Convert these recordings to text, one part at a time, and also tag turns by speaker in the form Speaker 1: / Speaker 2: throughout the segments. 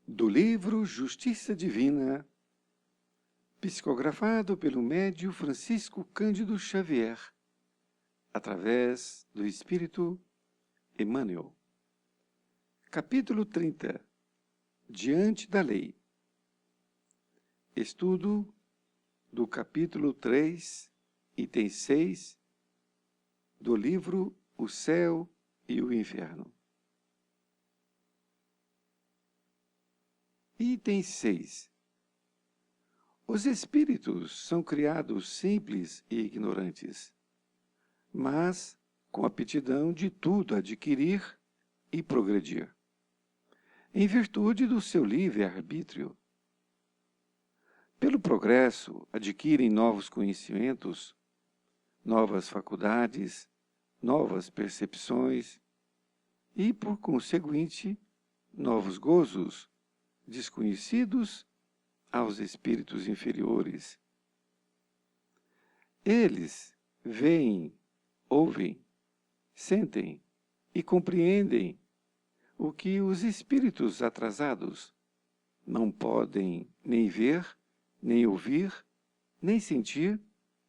Speaker 1: Do livro Justiça Divina, psicografado pelo médium Francisco Cândido Xavier, através do Espírito Emmanuel. Capítulo 30. Diante da Lei. Estudo do capítulo 3, item 6, do livro O Céu e o Inferno. Item 6. Os espíritos são criados simples e ignorantes, mas com aptidão de tudo adquirir e progredir, em virtude do seu livre-arbítrio. Pelo progresso, adquirem novos conhecimentos, novas faculdades, novas percepções e, por conseguinte, novos gozos, desconhecidos aos espíritos inferiores. Eles veem, ouvem, sentem e compreendem o que os espíritos atrasados não podem nem ver, nem ouvir, nem sentir,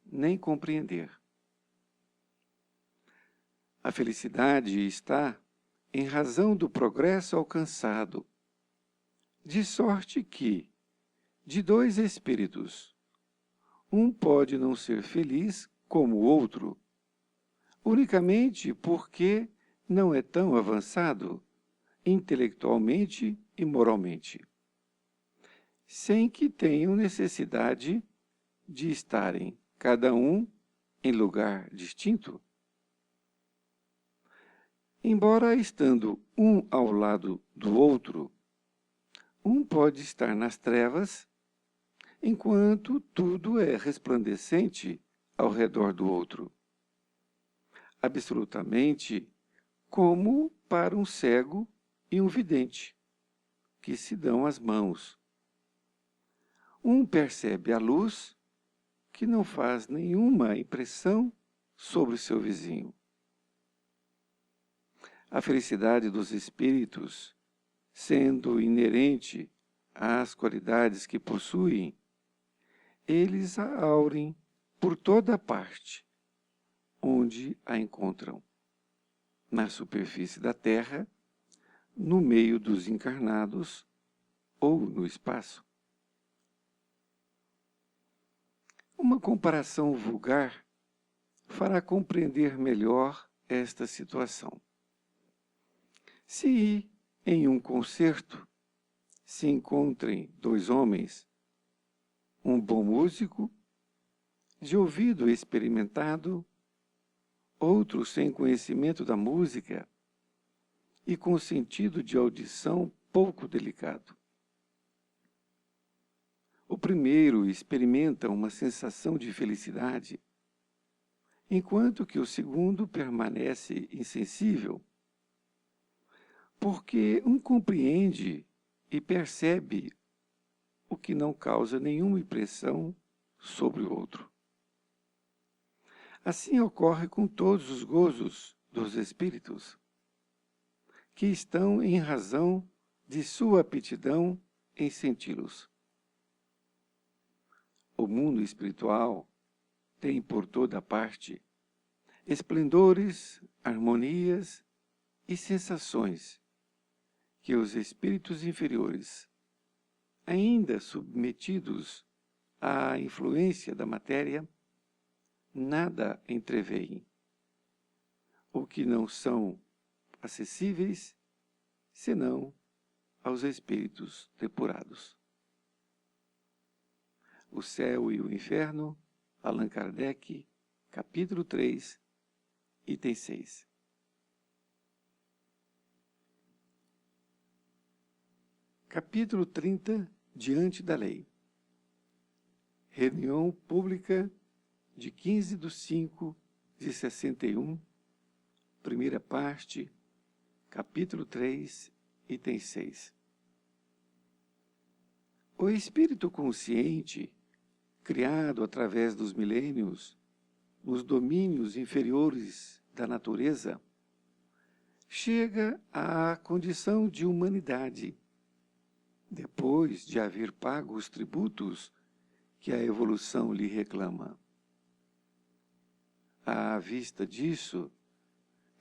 Speaker 1: nem compreender. A felicidade está em razão do progresso alcançado, de sorte que, de dois espíritos, um pode não ser feliz como o outro, unicamente porque não é tão avançado intelectualmente e moralmente, sem que tenham necessidade de estarem cada um em lugar distinto. Embora estando um ao lado do outro, um pode estar nas trevas, enquanto tudo é resplandecente ao redor do outro, absolutamente como para um cego e um vidente, que se dão as mãos. Um percebe a luz que não faz nenhuma impressão sobre o seu vizinho. A felicidade dos espíritos, sendo inerente às qualidades que possuem, eles a aurem por toda parte, onde a encontram, na superfície da terra, no meio dos encarnados ou no espaço. Uma comparação vulgar fará compreender melhor esta situação. Se em um concerto se encontrem dois homens, um bom músico, de ouvido experimentado, outro sem conhecimento da música e com sentido de audição pouco delicado. O primeiro experimenta uma sensação de felicidade, enquanto que o segundo permanece insensível, porque um compreende e percebe o que não causa nenhuma impressão sobre o outro. Assim ocorre com todos os gozos dos espíritos, que estão em razão de sua aptidão em senti-los. O mundo espiritual tem por toda parte esplendores, harmonias e sensações que os espíritos inferiores, ainda submetidos à influência da matéria, nada entreveem, o que não são acessíveis, senão aos espíritos depurados. O Céu e o Inferno, Allan Kardec, capítulo 3, item 6. Capítulo 30, Diante da Lei. Reunião pública de 15/5/61, primeira parte, capítulo 3, item 6. O espírito consciente, criado através dos milênios, nos domínios inferiores da natureza, chega à condição de humanidade, depois de haver pago os tributos que a evolução lhe reclama. À vista disso,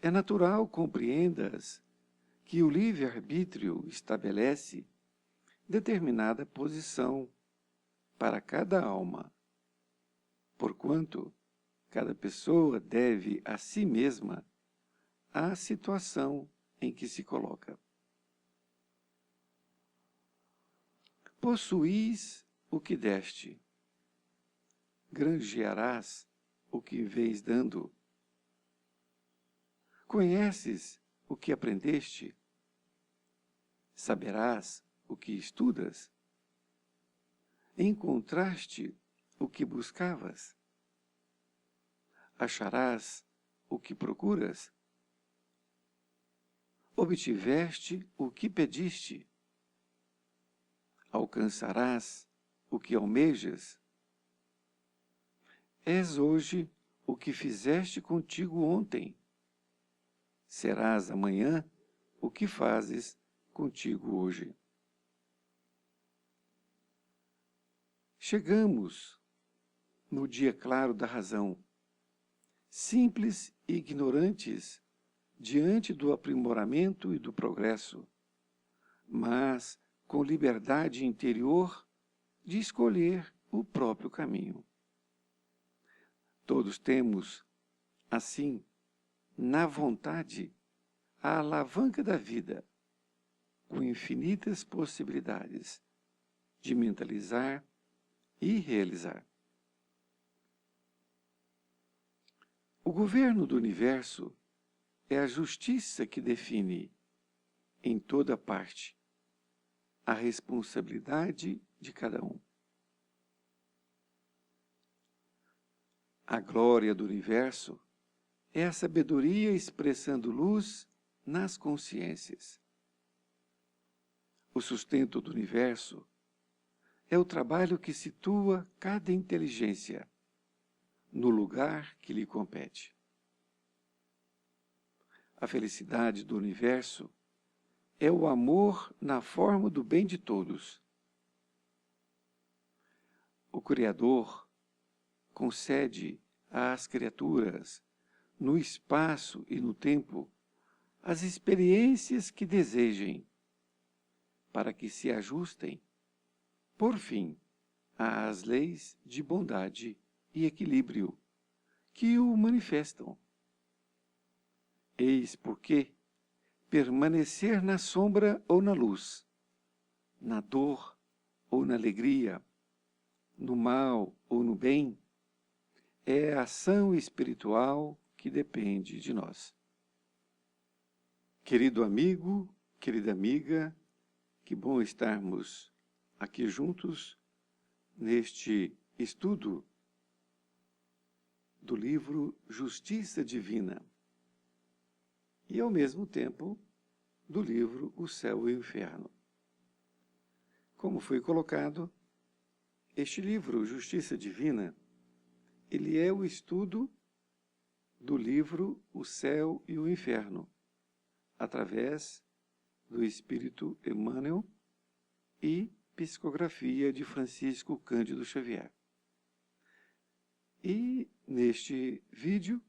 Speaker 1: é natural compreendas que o livre-arbítrio estabelece determinada posição para cada alma, porquanto cada pessoa deve a si mesma a situação em que se coloca. Possuís o que deste, granjearás o que vês dando. Conheces o que aprendeste, saberás o que estudas. Encontraste o que buscavas, acharás o que procuras. Obtiveste o que pediste, alcançarás o que almejas. És hoje o que fizeste contigo ontem, serás amanhã o que fazes contigo hoje. Chegamos no dia claro da razão, simples e ignorantes diante do aprimoramento e do progresso, mas com liberdade interior de escolher o próprio caminho. Todos temos, assim, na vontade, a alavanca da vida, com infinitas possibilidades de mentalizar e realizar. O governo do universo é a justiça que define, em toda parte, a responsabilidade de cada um. A glória do universo é a sabedoria expressando luz nas consciências. O sustento do universo é o trabalho que situa cada inteligência no lugar que lhe compete. A felicidade do universo é o amor na forma do bem de todos. O Criador concede às criaturas, no espaço e no tempo, as experiências que desejem, para que se ajustem, por fim, às leis de bondade e equilíbrio que o manifestam. Eis porque permanecer na sombra ou na luz, na dor ou na alegria, no mal ou no bem, é a ação espiritual que depende de nós. Querido amigo, querida amiga, que bom estarmos aqui juntos neste estudo do livro Justiça Divina e, ao mesmo tempo, do livro O Céu e o Inferno. Como foi colocado, este livro, Justiça Divina, ele é o estudo do livro O Céu e o Inferno, através do Espírito Emmanuel e psicografia de Francisco Cândido Xavier. E neste vídeo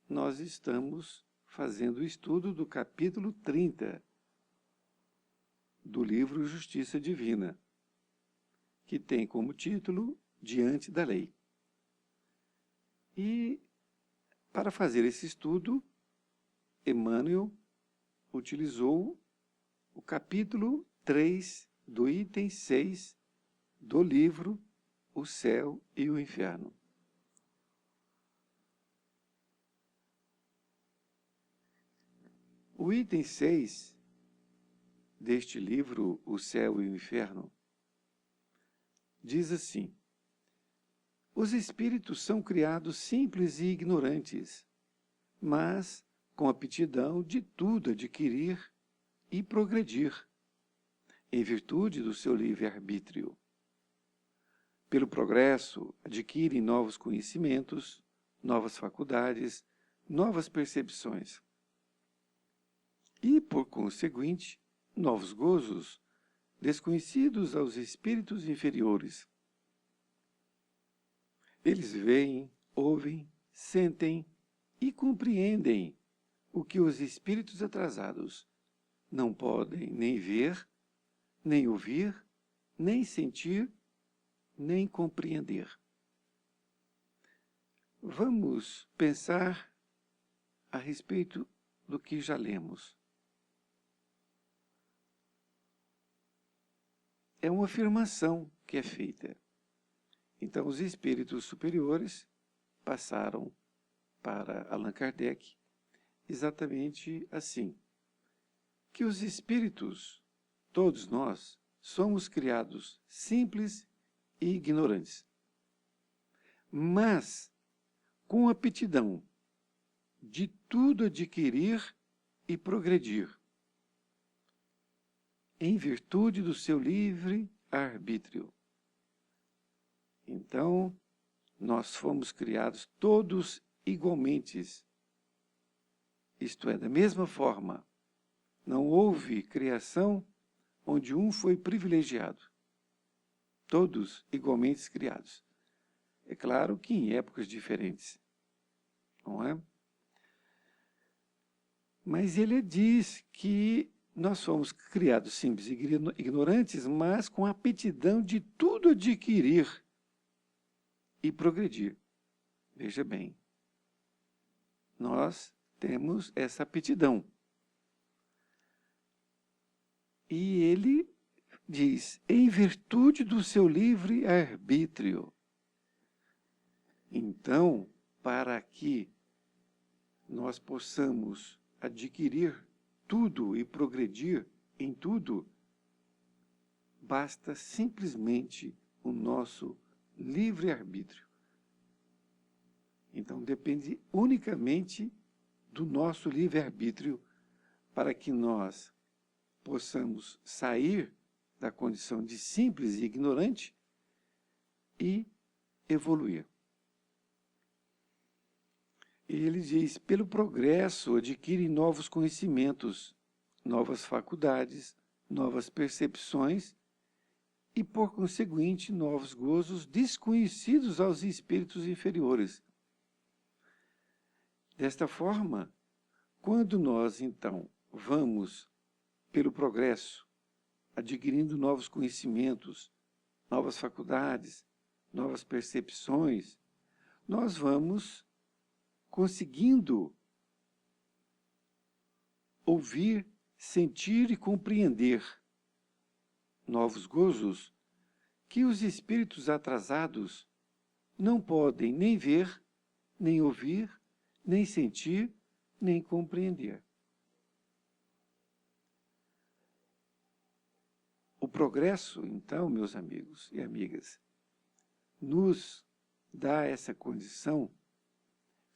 Speaker 1: nós estamos fazendo o estudo do capítulo 30 do livro Justiça Divina, que tem como título Diante da Lei. E para fazer esse estudo, Emmanuel utilizou o capítulo 3 do item 6 do livro O Céu e o Inferno. O item 6 deste livro, O Céu e o Inferno, diz assim: os espíritos são criados simples e ignorantes, mas com aptidão de tudo adquirir e progredir, em virtude do seu livre-arbítrio. Pelo progresso, adquirem novos conhecimentos, novas faculdades, novas percepções. E, por conseguinte, novos gozos, desconhecidos aos espíritos inferiores. Eles veem, ouvem, sentem e compreendem o que os espíritos atrasados não podem nem ver, nem ouvir, nem sentir, nem compreender. Vamos pensar a respeito do que já lemos. É uma afirmação que é feita. Então, os espíritos superiores passaram para Allan Kardec exatamente assim, que os espíritos, todos nós, somos criados simples e ignorantes, mas com aptidão de tudo adquirir e progredir, em virtude do seu livre arbítrio. Então, nós fomos criados todos igualmente, isto é, da mesma forma. Não houve criação onde um foi privilegiado. Todos igualmente criados. É claro que em épocas diferentes, não é? Mas ele diz que nós fomos criados simples e ignorantes, mas com a aptidão de tudo adquirir e progredir. Veja bem, nós temos essa aptidão. E ele diz, em virtude do seu livre arbítrio. Então, para que nós possamos adquirir tudo e progredir em tudo, basta simplesmente o nosso livre-arbítrio. Então, depende unicamente do nosso livre-arbítrio para que nós possamos sair da condição de simples e ignorante e evoluir. E ele diz, pelo progresso adquire novos conhecimentos, novas faculdades, novas percepções e, por conseguinte, novos gozos desconhecidos aos espíritos inferiores. Desta forma, quando nós, então, vamos pelo progresso, adquirindo novos conhecimentos, novas faculdades, novas percepções, nós vamos conseguindo ouvir, sentir e compreender novos gozos que os espíritos atrasados não podem nem ver, nem ouvir, nem sentir, nem compreender. O progresso, então, meus amigos e amigas, nos dá essa condição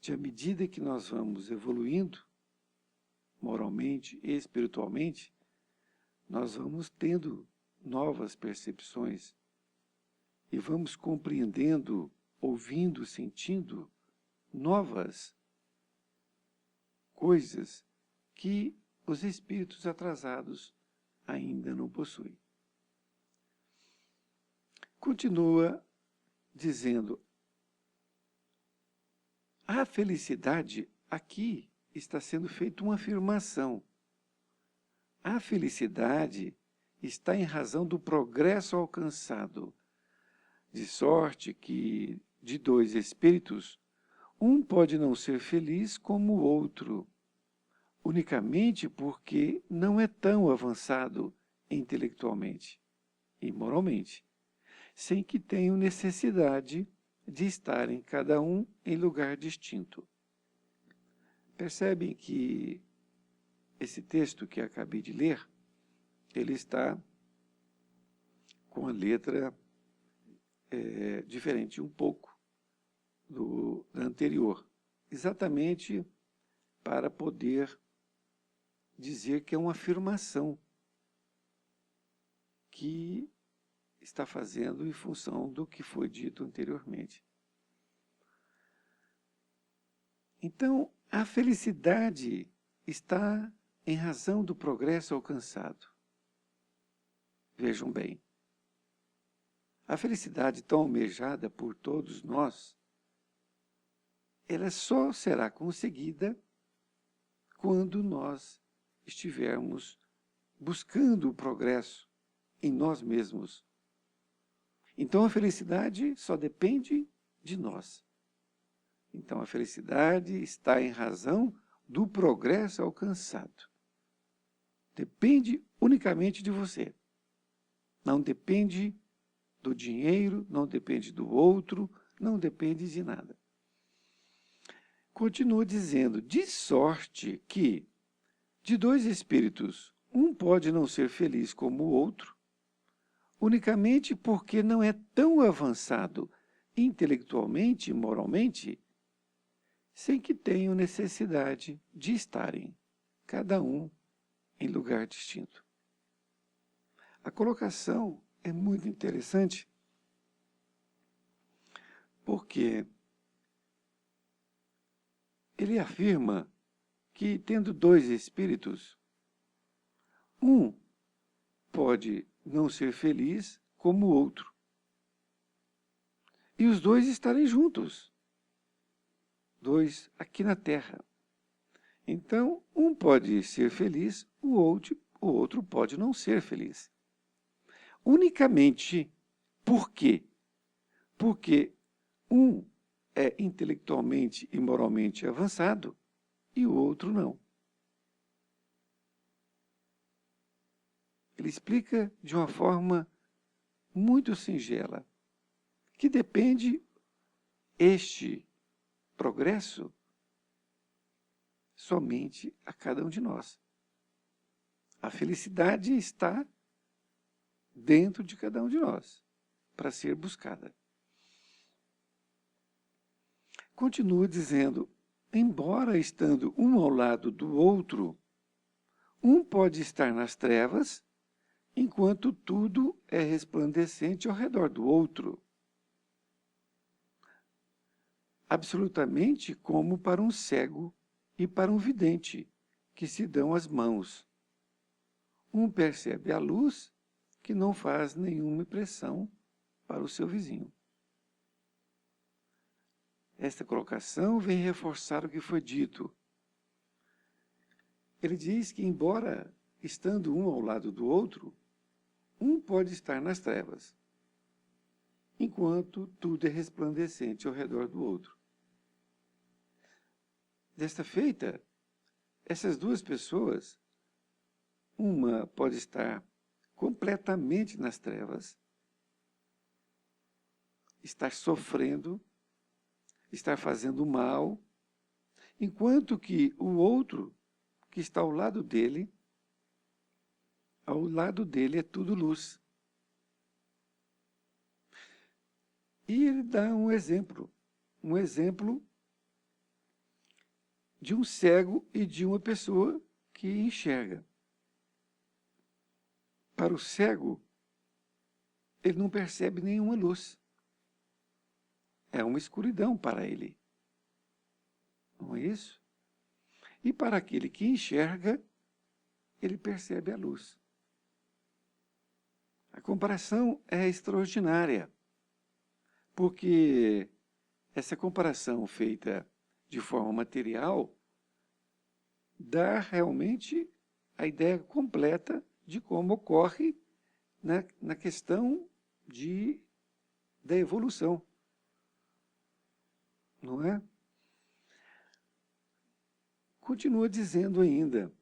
Speaker 1: de, à medida que nós vamos evoluindo, moralmente e espiritualmente, nós vamos tendo novas percepções e vamos compreendendo, ouvindo, sentindo novas coisas que os espíritos atrasados ainda não possuem. Continua dizendo, a felicidade, aqui está sendo feita uma afirmação. A felicidade está em razão do progresso alcançado, de sorte que, de dois espíritos, um pode não ser feliz como o outro, unicamente porque não é tão avançado intelectualmente e moralmente, sem que tenham necessidade de estarem cada um em lugar distinto. Percebem que esse texto que acabei de ler, ele está com a letra diferente um pouco da anterior, exatamente para poder dizer que é uma afirmação que está fazendo em função do que foi dito anteriormente. Então, a felicidade está em razão do progresso alcançado. Vejam bem, a felicidade tão almejada por todos nós, ela só será conseguida quando nós estivermos buscando o progresso em nós mesmos. Então a felicidade só depende de nós. Então a felicidade está em razão do progresso alcançado. Depende unicamente de você. Não depende do dinheiro, não depende do outro, não depende de nada. Continua dizendo, de sorte que, de dois espíritos, um pode não ser feliz como o outro, unicamente porque não é tão avançado intelectualmente e moralmente, sem que tenham necessidade de estarem, cada um em lugar distinto. A colocação é muito interessante, porque ele afirma que, tendo dois espíritos, um pode não ser feliz como o outro, e os dois estarem juntos, dois aqui na Terra. Então, um pode ser feliz, o outro pode não ser feliz. Unicamente por quê? Porque um é intelectualmente e moralmente avançado e o outro não. Ele explica de uma forma muito singela que depende este progresso somente a cada um de nós. A felicidade está dentro de cada um de nós, para ser buscada. Continua dizendo, embora estando um ao lado do outro, um pode estar nas trevas, enquanto tudo é resplandecente ao redor do outro. Absolutamente como para um cego e para um vidente, que se dão as mãos. Um percebe a luz que não faz nenhuma impressão para o seu vizinho. Esta colocação vem reforçar o que foi dito. Ele diz que, embora estando um ao lado do outro, um pode estar nas trevas, enquanto tudo é resplandecente ao redor do outro. Desta feita, essas duas pessoas, uma pode estar completamente nas trevas, estar sofrendo, estar fazendo mal, enquanto que o outro, que está ao lado dele é tudo luz. E ele dá um exemplo de um cego e de uma pessoa que enxerga. Para o cego, ele não percebe nenhuma luz. É uma escuridão para ele. Não é isso? E para aquele que enxerga, ele percebe a luz. A comparação é extraordinária, porque essa comparação feita de forma material dá realmente a ideia completa de como ocorre na questão da evolução. Não é? Continua dizendo ainda,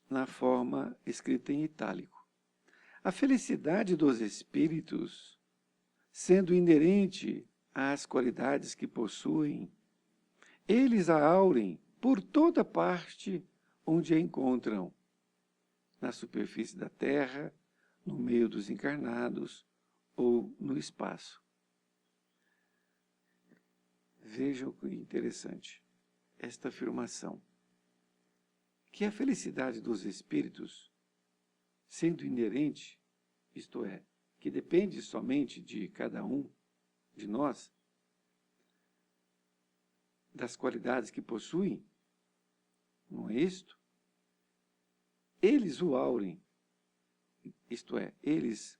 Speaker 1: na forma escrita em itálico, a felicidade dos espíritos, sendo inerente às qualidades que possuem, eles a aurem por toda parte onde a encontram, na superfície da terra, no meio dos encarnados ou no espaço. Vejam que interessante esta afirmação, que a felicidade dos espíritos, sendo inerente, isto é, que depende somente de cada um de nós, das qualidades que possuem, não é isto? Eles o aurem isto é, eles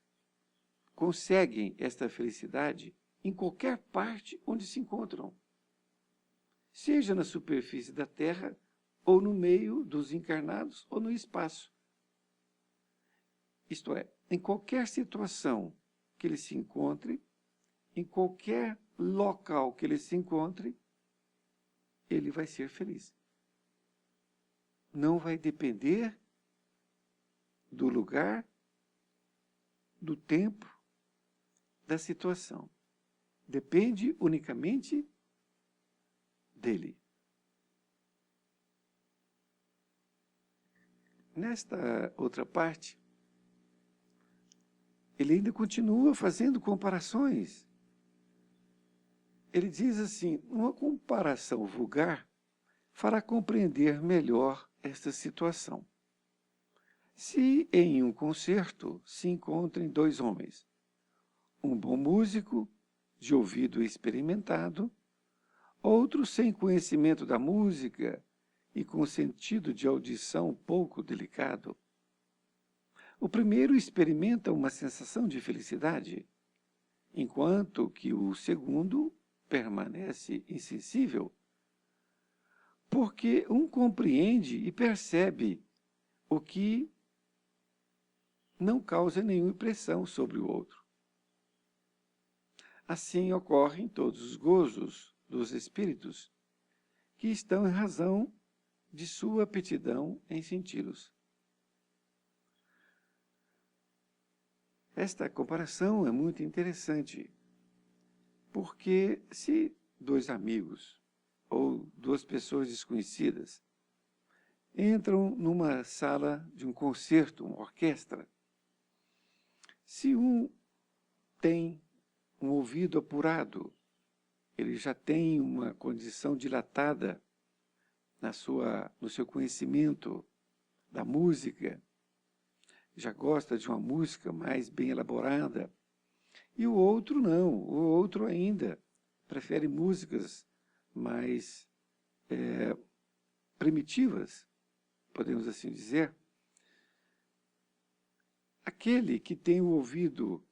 Speaker 1: conseguem esta felicidade em qualquer parte onde se encontram, seja na superfície da Terra, ou no meio dos encarnados, ou no espaço. Isto é, em qualquer situação que ele se encontre, em qualquer local que ele se encontre, ele vai ser feliz. Não vai depender do lugar, do tempo, da situação. Depende unicamente dele. Nesta outra parte, ele ainda continua fazendo comparações. Ele diz assim, uma comparação vulgar fará compreender melhor esta situação. Se em um concerto se encontrem dois homens, um bom músico, de ouvido experimentado, outro sem conhecimento da música e com sentido de audição pouco delicado, o primeiro experimenta uma sensação de felicidade, enquanto que o segundo permanece insensível, porque um compreende e percebe o que não causa nenhuma impressão sobre o outro. Assim ocorrem todos os gozos dos espíritos, que estão em razão de sua aptidão em senti-los. Esta comparação é muito interessante, porque se dois amigos ou duas pessoas desconhecidas entram numa sala de um concerto, uma orquestra, se um tem um ouvido apurado, ele já tem uma condição dilatada no seu conhecimento da música, já gosta de uma música mais bem elaborada, e o outro não, o outro ainda prefere músicas mais primitivas, podemos assim dizer. Aquele que tem o ouvido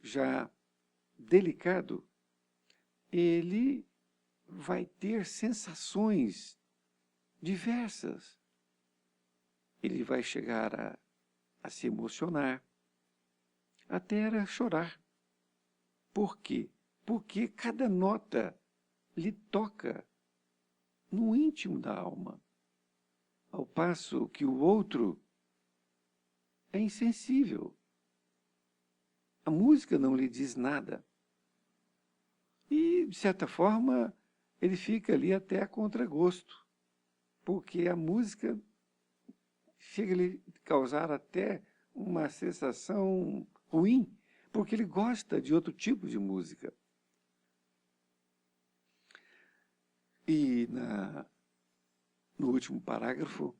Speaker 1: já delicado, ele vai ter sensações diversas. Ele vai chegar a se emocionar, até a chorar. Por quê? Porque cada nota lhe toca no íntimo da alma, ao passo que o outro é insensível. A música não lhe diz nada. E, de certa forma, ele fica ali até a contragosto, porque a música chega a lhe causar até uma sensação ruim, porque ele gosta de outro tipo de música. E no último parágrafo,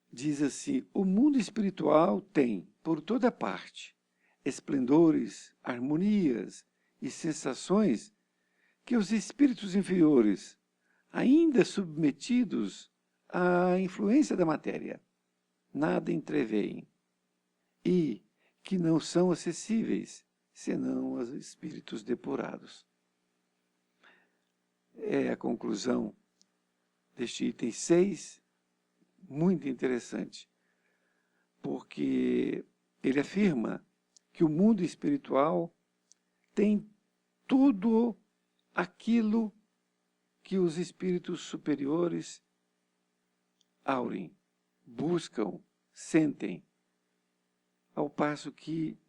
Speaker 1: diz assim, o mundo espiritual tem, por toda parte, esplendores, harmonias e sensações que os espíritos inferiores, ainda submetidos à influência da matéria, nada entreveem, e que não são acessíveis, senão aos espíritos depurados. É a conclusão deste item 6, muito interessante, porque ele afirma que o mundo espiritual tem tudo aquilo que os espíritos superiores aurem, buscam, sentem, ao passo que,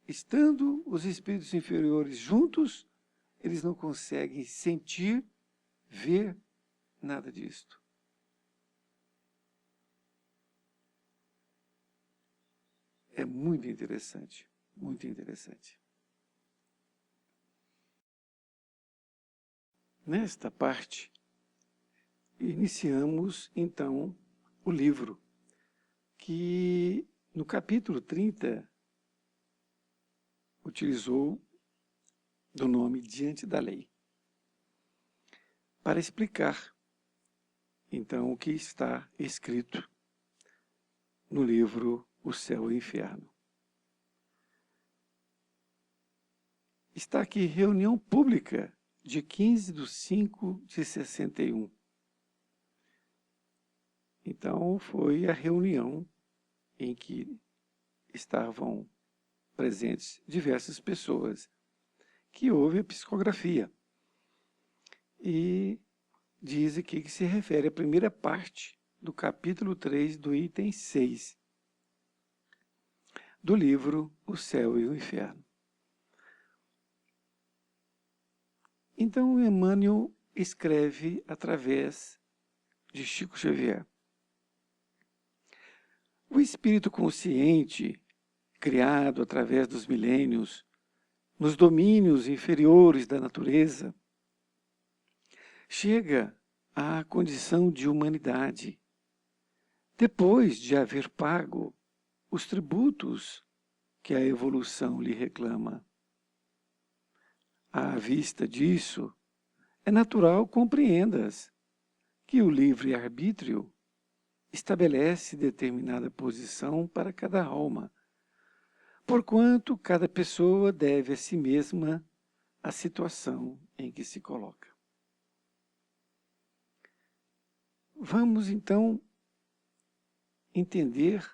Speaker 1: estando os espíritos inferiores juntos, eles não conseguem sentir, ver nada disto. É muito interessante, muito interessante. Nesta parte, iniciamos, então, o livro, que no capítulo 30 utilizou do nome Diante da Lei, para explicar, então, o que está escrito no livro O Céu e o Inferno. está aqui, reunião pública, de 15/5/61. Então, foi a reunião em que estavam presentes diversas pessoas, que houve a psicografia. E diz aqui que se refere à primeira parte do capítulo 3 do item 6 do livro O Céu e o Inferno. Então, Emmanuel escreve através de Chico Xavier. O espírito consciente, criado através dos milênios, nos domínios inferiores da natureza, chega à condição de humanidade, depois de haver pago os tributos que a evolução lhe reclama. À vista disso, é natural compreendas que o livre-arbítrio estabelece determinada posição para cada alma, porquanto cada pessoa deve a si mesma a situação em que se coloca. Vamos, então, entender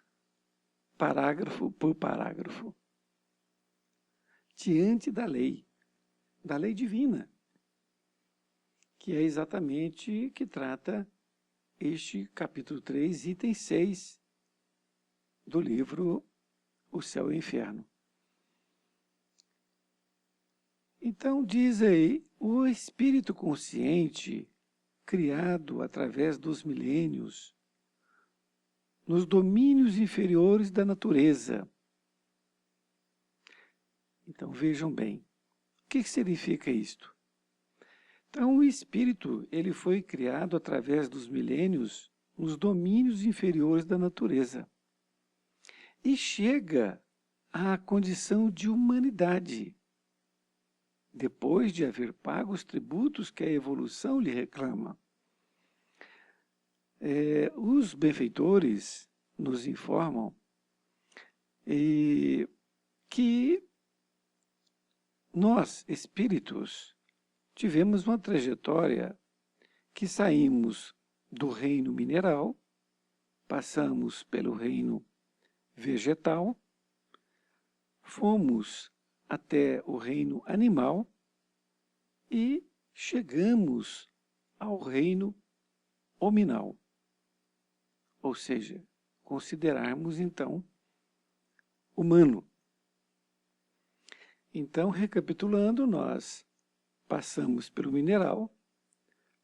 Speaker 1: parágrafo por parágrafo. Diante da lei divina, que é exatamente que trata este capítulo 3, item 6 do livro O Céu e o Inferno. Então, diz aí, o espírito consciente, criado através dos milênios, nos domínios inferiores da natureza. Então, vejam bem, o que significa isto? Então, o espírito, ele foi criado através dos milênios nos domínios inferiores da natureza e chega à condição de humanidade, depois de haver pago os tributos que a evolução lhe reclama. Os benfeitores nos informam que nós, espíritos, tivemos uma trajetória que saímos do reino mineral, passamos pelo reino vegetal, fomos até o reino animal e chegamos ao reino hominal. Ou seja, considerarmos então humano. Então, recapitulando, nós passamos pelo mineral,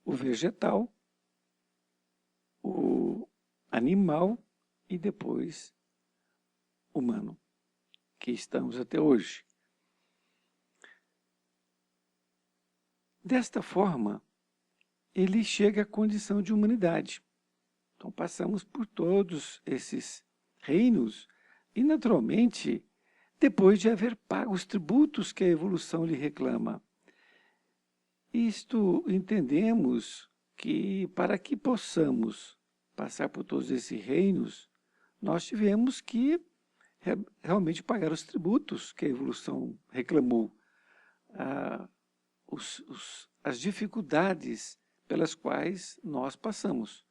Speaker 1: o vegetal, o animal e depois humano, que estamos até hoje. Desta forma, ele chega à condição de humanidade. Então, passamos por todos esses reinos e, naturalmente, depois de haver pago os tributos que a evolução lhe reclama. Isto entendemos que, para que possamos passar por todos esses reinos, nós tivemos que realmente pagar os tributos que a evolução reclamou, as dificuldades pelas quais nós passamos,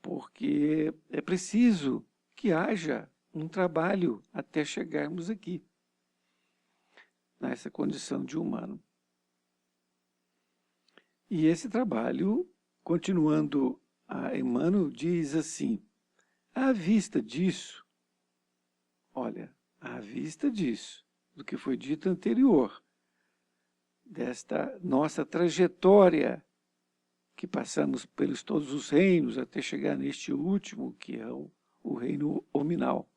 Speaker 1: porque é preciso que haja um trabalho até chegarmos aqui, nessa condição de humano. E esse trabalho, continuando a Emmanuel, diz assim, à vista disso, olha, à vista disso, do que foi dito anterior, desta nossa trajetória, que passamos pelos todos os reinos, até chegar neste último, que é o reino hominal.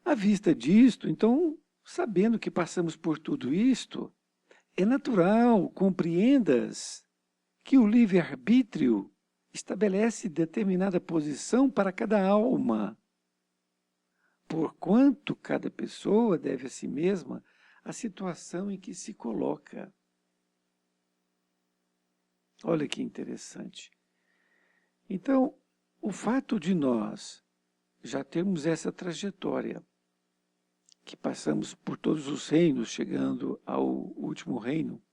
Speaker 1: À vista disto, então, sabendo que passamos por tudo isto, é natural, compreendas, que o livre-arbítrio estabelece determinada posição para cada alma, porquanto cada pessoa deve a si mesma a situação em que se coloca. Olha que interessante. Então, o fato de nós já termos essa trajetória, que passamos por todos os reinos, chegando ao último reino,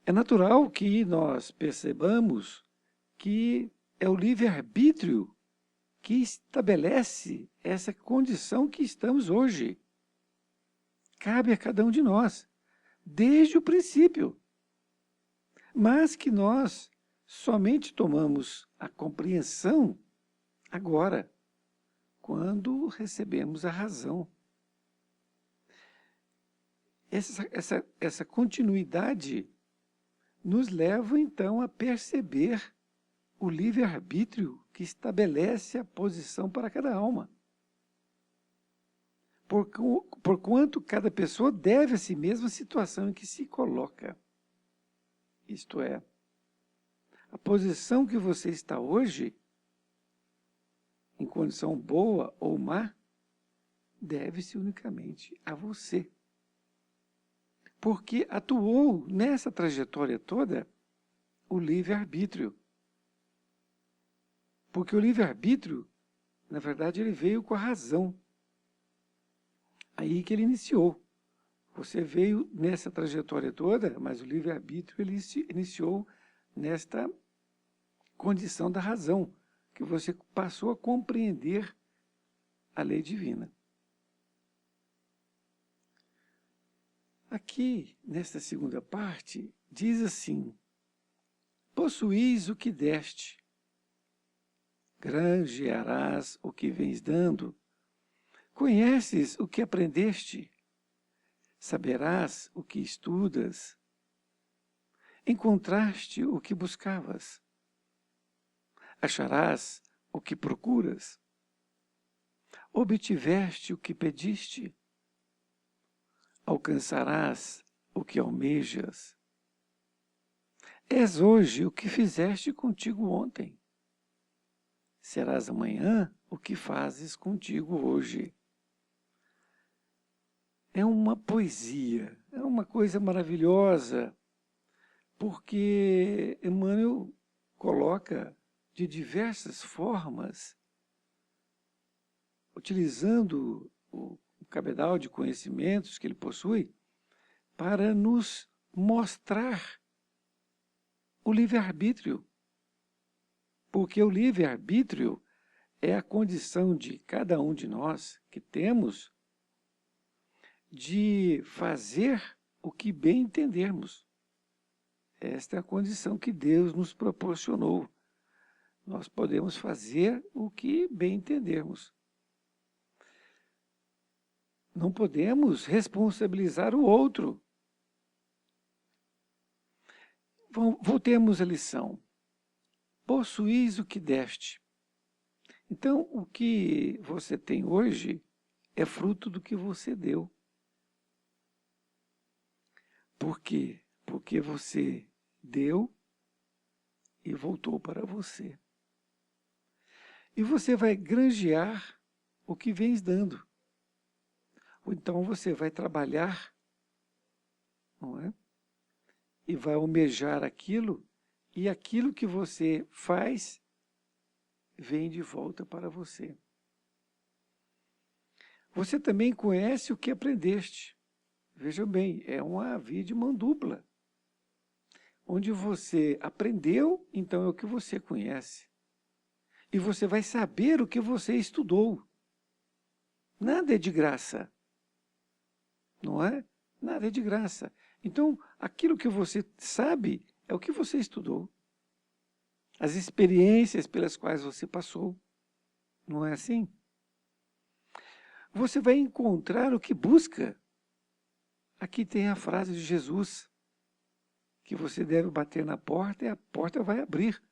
Speaker 1: é natural que nós percebamos que é o livre-arbítrio que estabelece essa condição que estamos hoje. Cabe a cada um de nós, desde o princípio. Mas que nós somente tomamos a compreensão agora, quando recebemos a razão. Essa continuidade nos leva, então, a perceber o livre-arbítrio que estabelece a posição para cada alma. Porquanto cada pessoa deve a si mesma a situação em que se coloca. Isto é, a posição que você está hoje, em condição boa ou má, deve-se unicamente a você. Porque atuou nessa trajetória toda o livre-arbítrio. Porque o livre-arbítrio, na verdade, ele veio com a razão. Aí que ele iniciou. Você veio nessa trajetória toda, mas o livre-arbítrio ele iniciou nesta condição da razão, que você passou a compreender a lei divina. Aqui, nesta segunda parte, diz assim: possuís o que deste, granjearás o que vens dando, conheces o que aprendeste, saberás o que estudas, encontraste o que buscavas, acharás o que procuras, obtiveste o que pediste, alcançarás o que almejas. És hoje o que fizeste contigo ontem. Serás amanhã o que fazes contigo hoje. É uma poesia, é uma coisa maravilhosa, porque Emmanuel coloca de diversas formas, utilizando o cabedal de conhecimentos que ele possui, para nos mostrar o livre-arbítrio. Porque o livre-arbítrio é a condição de cada um de nós que temos de fazer o que bem entendermos. Esta é a condição que Deus nos proporcionou. Nós podemos fazer o que bem entendermos. Não podemos responsabilizar o outro. Voltemos à lição. Possuís o que deste. Então, o que você tem hoje é fruto do que você deu. Por quê? Porque você deu e voltou para você. E você vai granjear o que vens dando. Ou então você vai trabalhar, não é? E vai almejar aquilo, e aquilo que você faz vem de volta para você. Você também conhece o que aprendeste. Vejam bem, é uma via de mão dupla. Onde você aprendeu, então é o que você conhece. E você vai saber o que você estudou. Nada é de graça. Não é? Nada é de graça. Então, aquilo que você sabe é o que você estudou. As experiências pelas quais você passou. Não é assim? Você vai encontrar o que busca. Aqui tem a frase de Jesus, que você deve bater na porta e a porta vai abrir.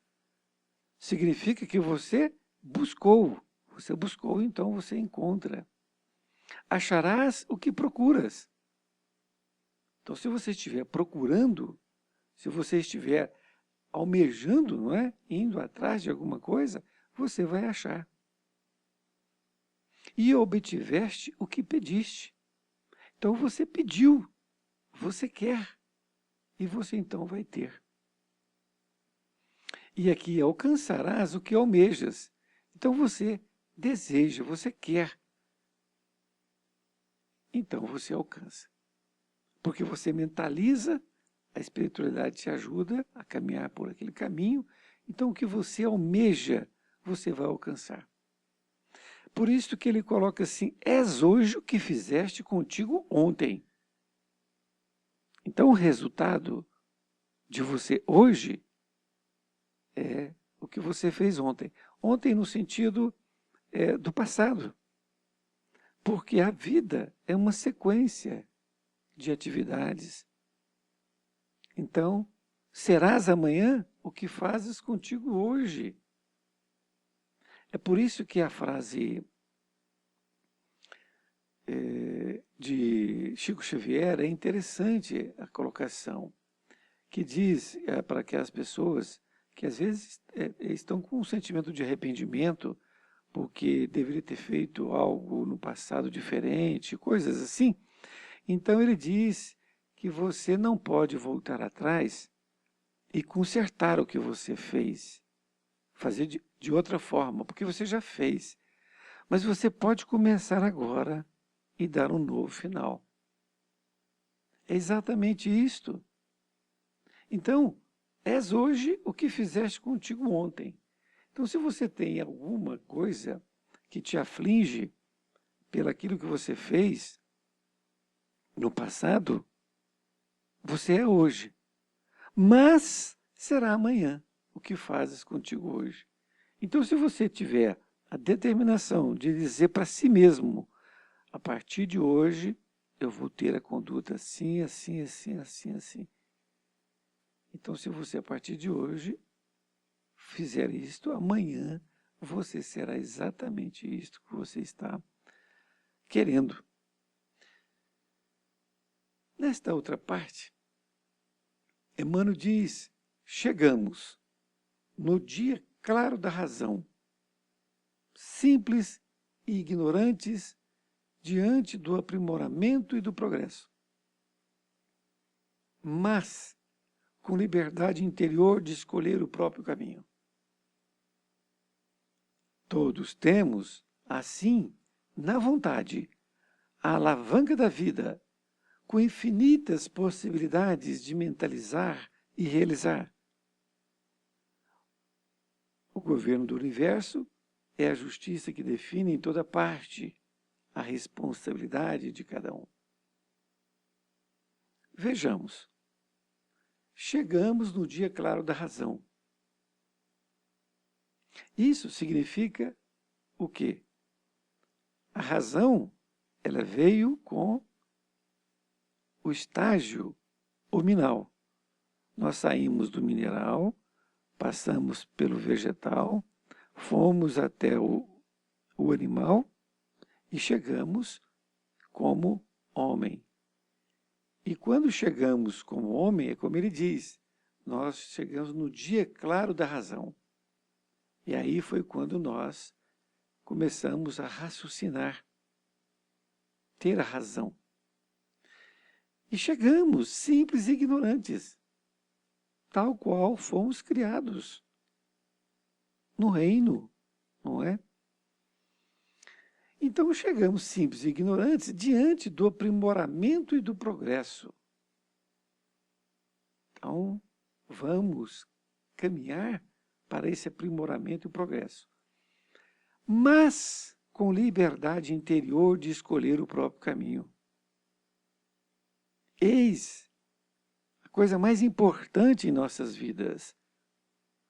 Speaker 1: Significa que você buscou. Você buscou, então você encontra. Acharás o que procuras. Então, se você estiver procurando, se você estiver almejando, não é? Indo atrás de alguma coisa, você vai achar. E obtiveste o que pediste. Então, você pediu, você quer, e você então vai ter. E aqui, alcançarás o que almejas. Então, você deseja, você quer. então você alcança. Porque você mentaliza, a espiritualidade te ajuda a caminhar por aquele caminho, então o que você almeja, você vai alcançar. Por isso que ele coloca assim, és hoje o que fizeste contigo ontem. Então o resultado de você hoje é o que você fez ontem. Ontem no sentido do passado. Porque a vida é uma sequência de atividades. Então, serás amanhã o que fazes contigo hoje. É por isso que a frase de Chico Xavier é interessante, a colocação, que diz para aquelas pessoas que às vezes estão com um sentimento de arrependimento porque deveria ter feito algo no passado diferente, coisas assim. Então ele diz que você não pode voltar atrás e consertar o que você fez, fazer de outra forma, porque você já fez. Mas você pode começar agora e dar um novo final. É exatamente isto. Então, és hoje o que fizeste contigo ontem. Então, se você tem alguma coisa que te aflige pelaquilo que você fez no passado, você é hoje. Mas será amanhã o que fazes contigo hoje. Então, se você tiver a determinação de dizer para si mesmo, a partir de hoje, eu vou ter a conduta assim, assim, assim, assim, assim. Então, se você, a partir de hoje, fizer isto, amanhã você será exatamente isto que você está querendo. Nesta outra parte, Emmanuel diz, chegamos no dia claro da razão, simples e ignorantes diante do aprimoramento e do progresso, mas com liberdade interior de escolher o próprio caminho. Todos temos, assim, na vontade, a alavanca da vida, com infinitas possibilidades de mentalizar e realizar. O governo do universo é a justiça que define em toda parte a responsabilidade de cada um. Vejamos. Chegamos no dia claro da razão. Isso significa o quê? A razão, ela veio com o estágio hominal. Nós saímos do mineral, passamos pelo vegetal, fomos até o animal e chegamos como homem. E quando chegamos como homem, é como ele diz, nós chegamos no dia claro da razão. E aí foi quando nós começamos a raciocinar, ter a razão. E chegamos simples e ignorantes, tal qual fomos criados no reino, não é? Então chegamos simples e ignorantes diante do aprimoramento e do progresso. Então, vamos caminhar para esse aprimoramento e progresso. Mas com liberdade interior de escolher o próprio caminho. Eis a coisa mais importante em nossas vidas,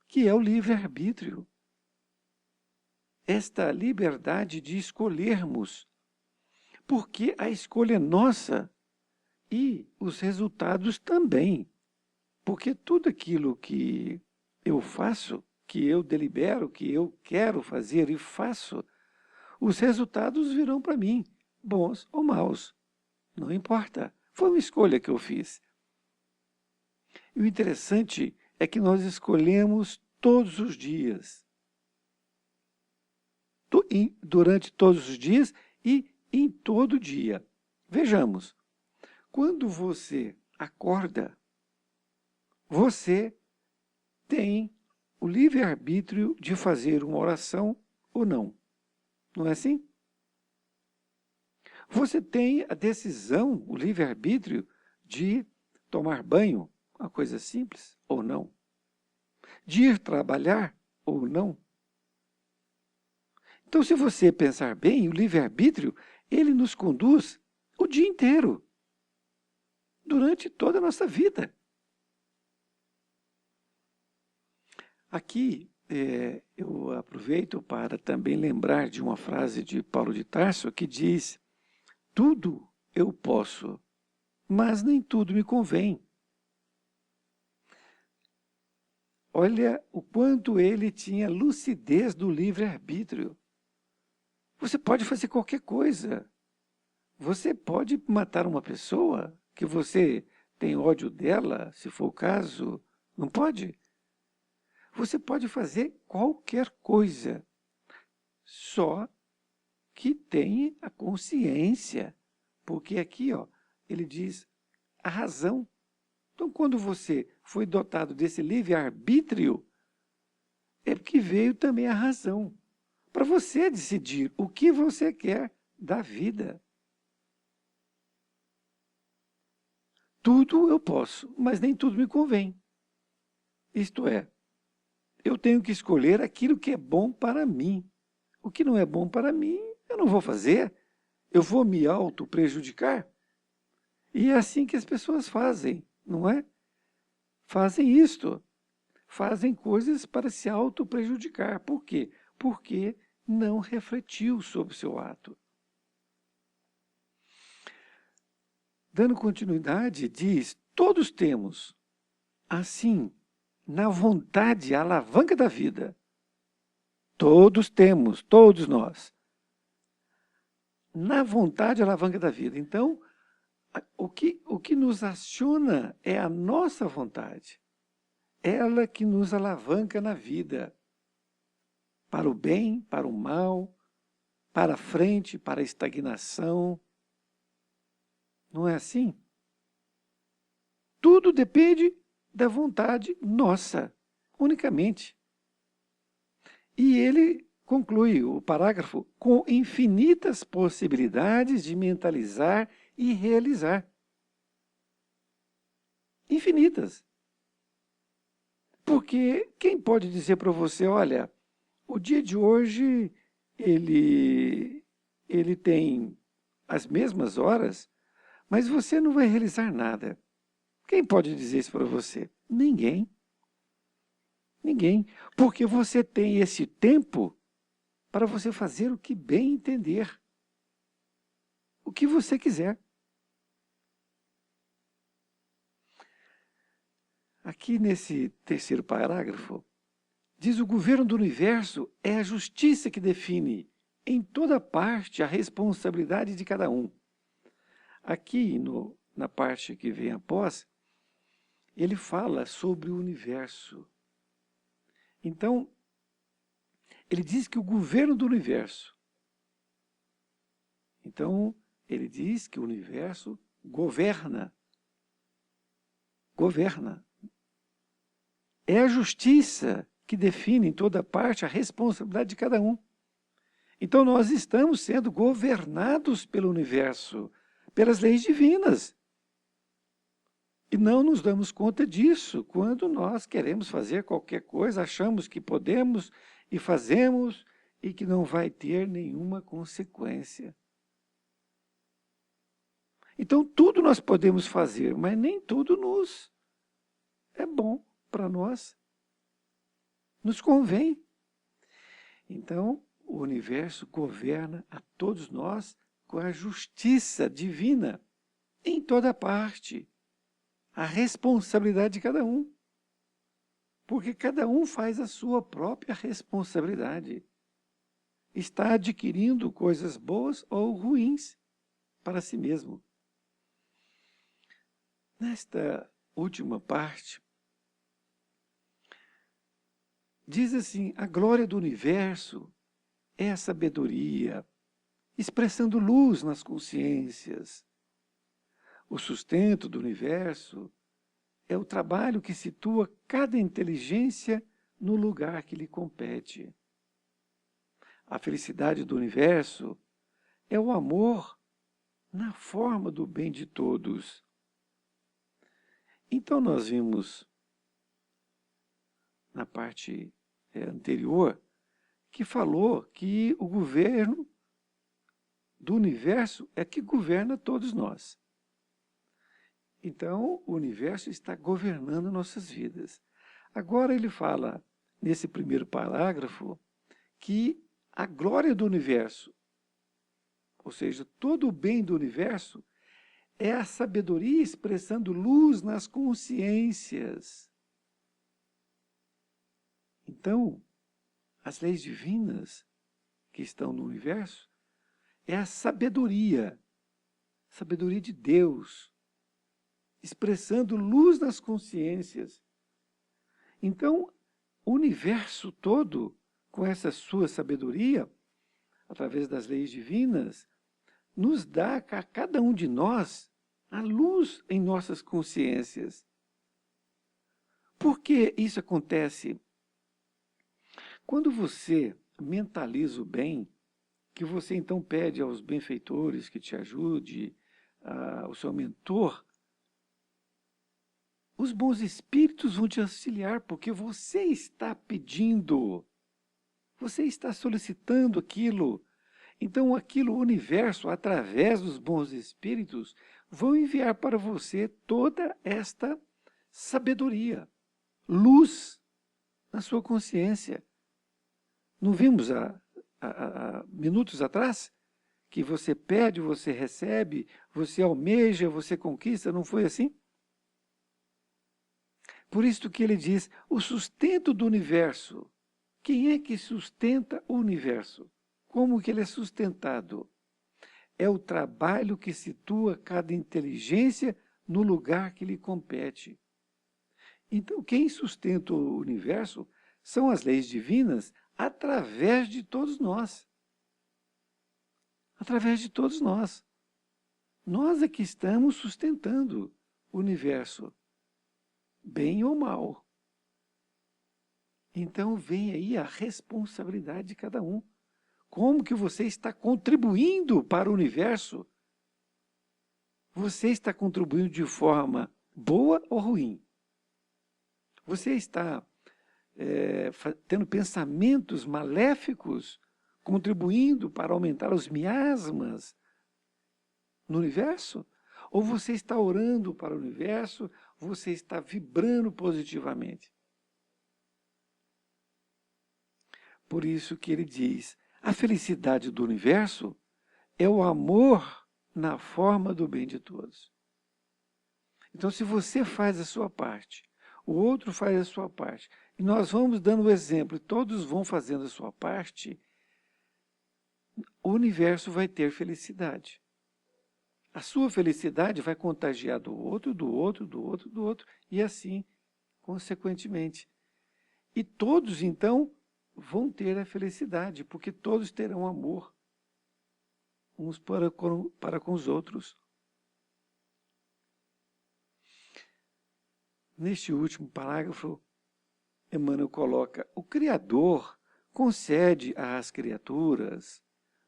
Speaker 1: que é o livre-arbítrio. Esta liberdade de escolhermos, porque a escolha é nossa e os resultados também. Porque tudo aquilo que eu faço, que eu delibero, que eu quero fazer e faço, os resultados virão para mim, bons ou maus. Não importa. Foi uma escolha que eu fiz. E o interessante é que nós escolhemos todos os dias. Durante todos os dias e em todo dia. Vejamos, quando você acorda, você tem o livre-arbítrio de fazer uma oração ou não. Não é assim? Você tem a decisão, o livre-arbítrio de tomar banho, uma coisa simples, ou não. De ir trabalhar, ou não. Então, se você pensar bem, o livre-arbítrio, ele nos conduz o dia inteiro, durante toda a nossa vida. Aqui, eu aproveito para também lembrar de uma frase de Paulo de Tarso que diz: tudo eu posso, mas nem tudo me convém. Olha o quanto ele tinha lucidez do livre-arbítrio. Você pode fazer qualquer coisa. Você pode matar uma pessoa que você tem ódio dela, se for o caso. Não pode? Você pode fazer qualquer coisa, só que tenha a consciência. Porque aqui, ó, ele diz a razão. Então, quando você foi dotado desse livre-arbítrio, é porque veio também a razão, para você decidir o que você quer da vida. Tudo eu posso, mas nem tudo me convém. Isto é, eu tenho que escolher aquilo que é bom para mim. O que não é bom para mim, eu não vou fazer. Eu vou me auto-prejudicar. E é assim que as pessoas fazem, não é? Fazem isto. Fazem coisas para se auto-prejudicar. Por quê? Porque não refletiu sobre o seu ato. Dando continuidade, diz: todos temos, assim, na vontade, a alavanca da vida. Todos temos, todos nós. Na vontade, a alavanca da vida. Então, o que nos aciona é a nossa vontade. Ela que nos alavanca na vida. Para o bem, para o mal, para a frente, para a estagnação. Não é assim? Tudo depende da vontade nossa, unicamente. E ele conclui o parágrafo com infinitas possibilidades de mentalizar e realizar. Infinitas. Porque quem pode dizer para você, olha, o dia de hoje ele tem as mesmas horas, mas você não vai realizar nada. Quem pode dizer isso para você? Ninguém. Ninguém. Porque você tem esse tempo para você fazer o que bem entender. O que você quiser. Aqui nesse terceiro parágrafo, diz: o governo do universo é a justiça que define em toda parte a responsabilidade de cada um. Aqui, na parte que vem após, ele fala sobre o universo. Então, ele diz que o governo do universo. Então, ele diz que o universo governa. Governa. É a justiça que define em toda parte a responsabilidade de cada um. Então, nós estamos sendo governados pelo universo, pelas leis divinas. E não nos damos conta disso quando nós queremos fazer qualquer coisa, achamos que podemos e fazemos e que não vai ter nenhuma consequência. Então, tudo nós podemos fazer, mas nem tudo nos é bom para nós, nos convém. Então, o universo governa a todos nós com a justiça divina em toda parte. A responsabilidade de cada um. Porque cada um faz a sua própria responsabilidade. Está adquirindo coisas boas ou ruins para si mesmo. Nesta última parte, diz assim: a glória do universo é a sabedoria, expressando luz nas consciências. O sustento do universo é o trabalho que situa cada inteligência no lugar que lhe compete. A felicidade do universo é o amor na forma do bem de todos. Então nós vimos na parte anterior que falou que o governo do universo é que governa todos nós. Então o universo está governando nossas vidas. Agora ele fala, nesse primeiro parágrafo, que a glória do universo, ou seja, todo o bem do universo, é a sabedoria expressando luz nas consciências. Então, as leis divinas que estão no universo é a sabedoria de Deus, expressando luz nas consciências. Então, o universo todo, com essa sua sabedoria, através das leis divinas, nos dá a cada um de nós a luz em nossas consciências. Por que isso acontece? Quando você mentaliza o bem, que você então pede aos benfeitores que te ajude, ao seu mentor, os bons espíritos vão te auxiliar, porque você está pedindo, você está solicitando aquilo. Então, aquilo, o universo, através dos bons espíritos, vão enviar para você toda esta sabedoria, luz na sua consciência. Não vimos há minutos atrás que você pede, você recebe, você almeja, você conquista, não foi assim? Por isso que ele diz, o sustento do universo. Quem é que sustenta o universo? Como que ele é sustentado? É o trabalho que situa cada inteligência no lugar que lhe compete. Então, quem sustenta o universo são as leis divinas através de todos nós. Através de todos nós. Nós é que estamos sustentando o universo, bem ou mal. Então, vem aí a responsabilidade de cada um. Como que você está contribuindo para o universo? Você está contribuindo de forma boa ou ruim? Você está tendo pensamentos maléficos, contribuindo para aumentar os miasmas no universo? Ou você está orando para o universo, você está vibrando positivamente? Por isso que ele diz, a felicidade do universo é o amor na forma do bem de todos. Então, se você faz a sua parte, o outro faz a sua parte, e nós vamos dando o exemplo, e todos vão fazendo a sua parte, o universo vai ter felicidade. A sua felicidade vai contagiar do outro, do outro, do outro, do outro, e assim, consequentemente. E todos, então, vão ter a felicidade, porque todos terão amor uns para com os outros. Neste último parágrafo, Emmanuel coloca, o Criador concede às criaturas,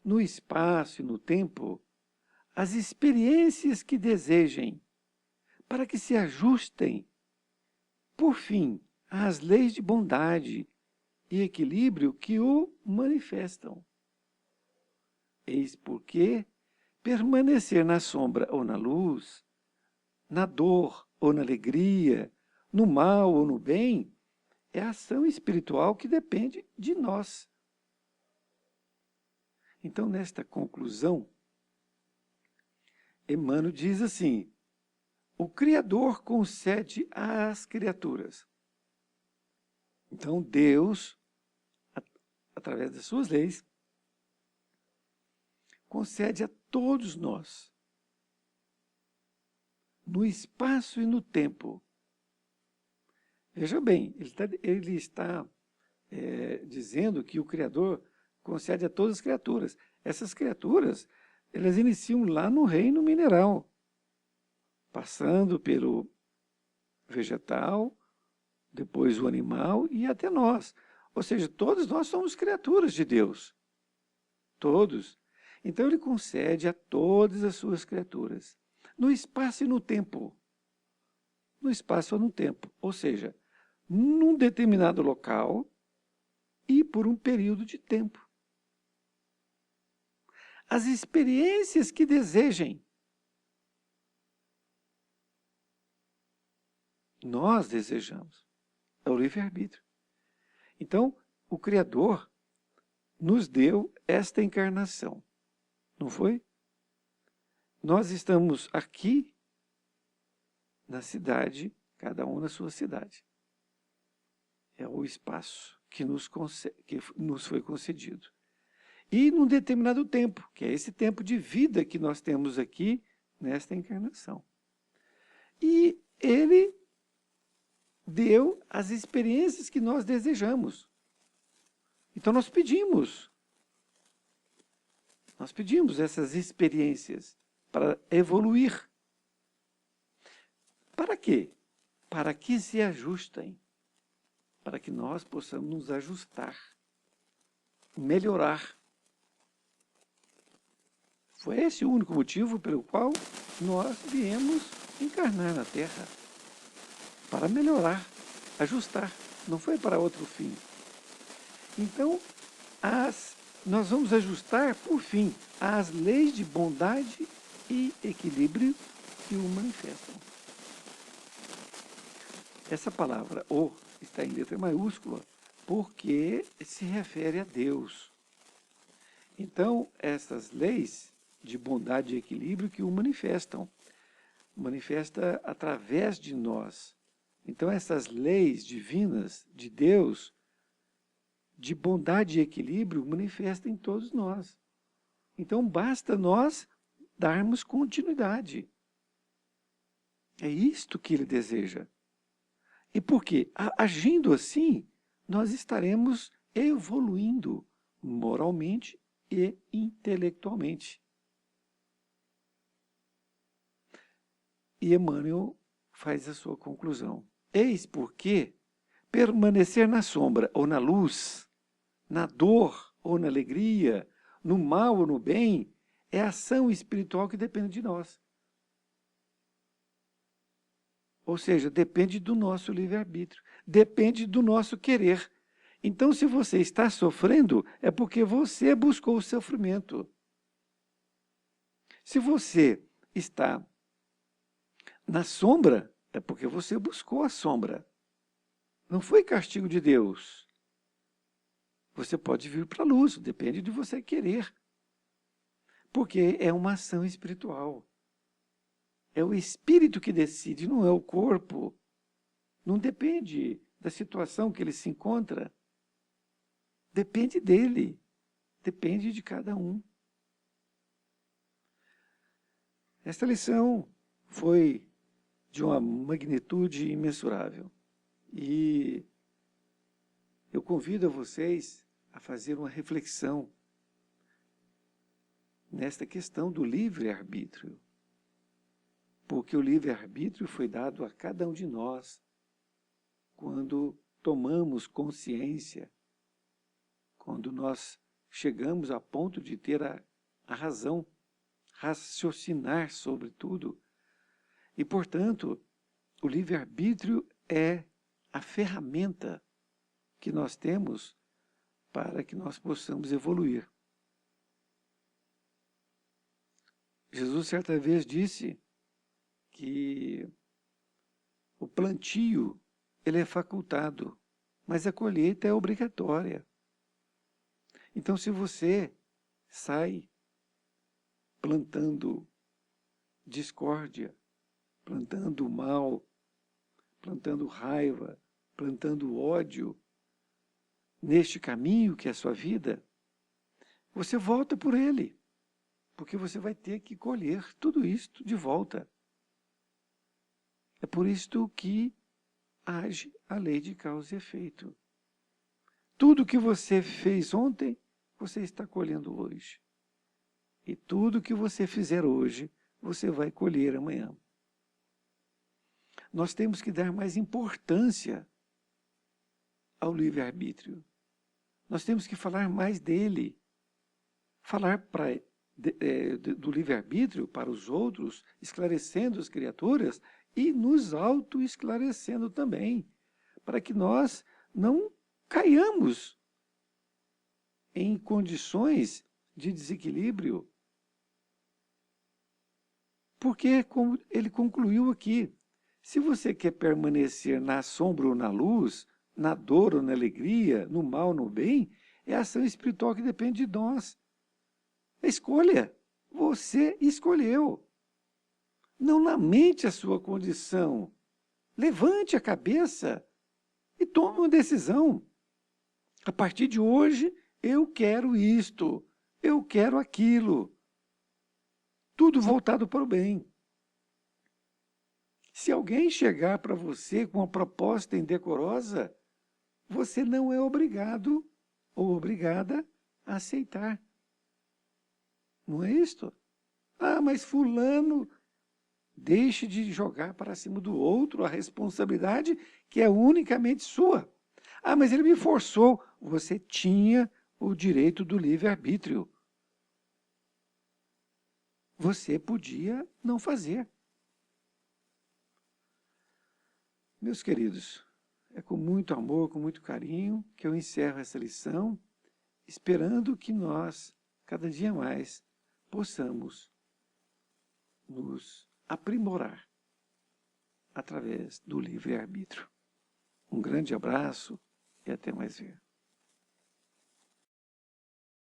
Speaker 1: no espaço e no tempo, as experiências que desejem, para que se ajustem, por fim, às leis de bondade e equilíbrio que o manifestam. Eis porque permanecer na sombra ou na luz, na dor ou na alegria, no mal ou no bem, é a ação espiritual que depende de nós. Então, nesta conclusão, Emmanuel diz assim, o Criador concede às criaturas. Então, Deus, através das suas leis, concede a todos nós, no espaço e no tempo. Veja bem, ele está dizendo que o Criador concede a todas as criaturas. Essas criaturas, elas iniciam lá no reino mineral, passando pelo vegetal, depois o animal e até nós. Ou seja, todos nós somos criaturas de Deus. Todos. Então ele concede a todas as suas criaturas, no espaço e no tempo. No espaço ou no tempo, ou seja, num determinado local e por um período de tempo. As experiências que desejem. Nós desejamos. É o livre-arbítrio. Então, o Criador nos deu esta encarnação. Não foi? Nós estamos aqui na cidade, cada um na sua cidade. É o espaço que nos foi concedido. E num determinado tempo, que é esse tempo de vida que nós temos aqui nesta encarnação. E ele deu as experiências que nós desejamos. Então nós pedimos essas experiências para evoluir. Para quê? Para que se ajustem, para que nós possamos nos ajustar, melhorar. Foi esse o único motivo pelo qual nós viemos encarnar na Terra. Para melhorar, ajustar. Não foi para outro fim. Então, nós vamos ajustar, por fim, as leis de bondade e equilíbrio que o manifestam. Essa palavra, "o", está em letra maiúscula, porque se refere a Deus. Então, essas leis de bondade e equilíbrio que o manifesta através de nós. Então, essas leis divinas de Deus, de bondade e equilíbrio, manifestam em todos nós. Então, basta nós darmos continuidade. É isto que ele deseja. E por quê? Agindo assim, nós estaremos evoluindo moralmente e intelectualmente. E Emmanuel faz a sua conclusão. Eis porque permanecer na sombra ou na luz, na dor ou na alegria, no mal ou no bem, é ação espiritual que depende de nós. Ou seja, depende do nosso livre-arbítrio, depende do nosso querer. Então, se você está sofrendo, é porque você buscou o sofrimento. Se você está na sombra, é porque você buscou a sombra. Não foi castigo de Deus. Você pode vir para a luz, depende de você querer. Porque é uma ação espiritual. É o espírito que decide, não é o corpo. Não depende da situação que ele se encontra. Depende dele. Depende de cada um. Esta lição foi de uma magnitude imensurável. E eu convido a vocês a fazer uma reflexão nesta questão do livre-arbítrio. Porque o livre-arbítrio foi dado a cada um de nós quando tomamos consciência, quando nós chegamos a ponto de ter a razão, raciocinar sobre tudo. E, portanto, o livre-arbítrio é a ferramenta que nós temos para que nós possamos evoluir. Jesus certa vez disse que o plantio ele é facultado, mas a colheita é obrigatória. Então, se você sai plantando discórdia, plantando mal, plantando raiva, plantando ódio, neste caminho que é a sua vida, você volta por ele, porque você vai ter que colher tudo isto de volta. É por isto que age a lei de causa e efeito. Tudo que você fez ontem, você está colhendo hoje. E tudo que você fizer hoje, você vai colher amanhã. Nós temos que dar mais importância ao livre-arbítrio. Nós temos que falar mais dele. Falar para do livre-arbítrio para os outros, esclarecendo as criaturas e nos auto-esclarecendo também, para que nós não caiamos em condições de desequilíbrio. Porque, como ele concluiu aqui, se você quer permanecer na sombra ou na luz, na dor ou na alegria, no mal ou no bem, é a ação espiritual que depende de nós. Escolha. Você escolheu. Não lamente a sua condição. Levante a cabeça e tome uma decisão. A partir de hoje, eu quero isto, eu quero aquilo. Tudo voltado para o bem. Se alguém chegar para você com uma proposta indecorosa, você não é obrigado ou obrigada a aceitar. Não é isto? Ah, mas fulano, deixe de jogar para cima do outro a responsabilidade que é unicamente sua. Ah, mas ele me forçou. Você tinha o direito do livre-arbítrio. Você podia não fazer. Meus queridos, é com muito amor, com muito carinho que eu encerro essa lição, esperando que nós, cada dia mais, possamos nos aprimorar através do livre-arbítrio. Um grande abraço e até mais ver.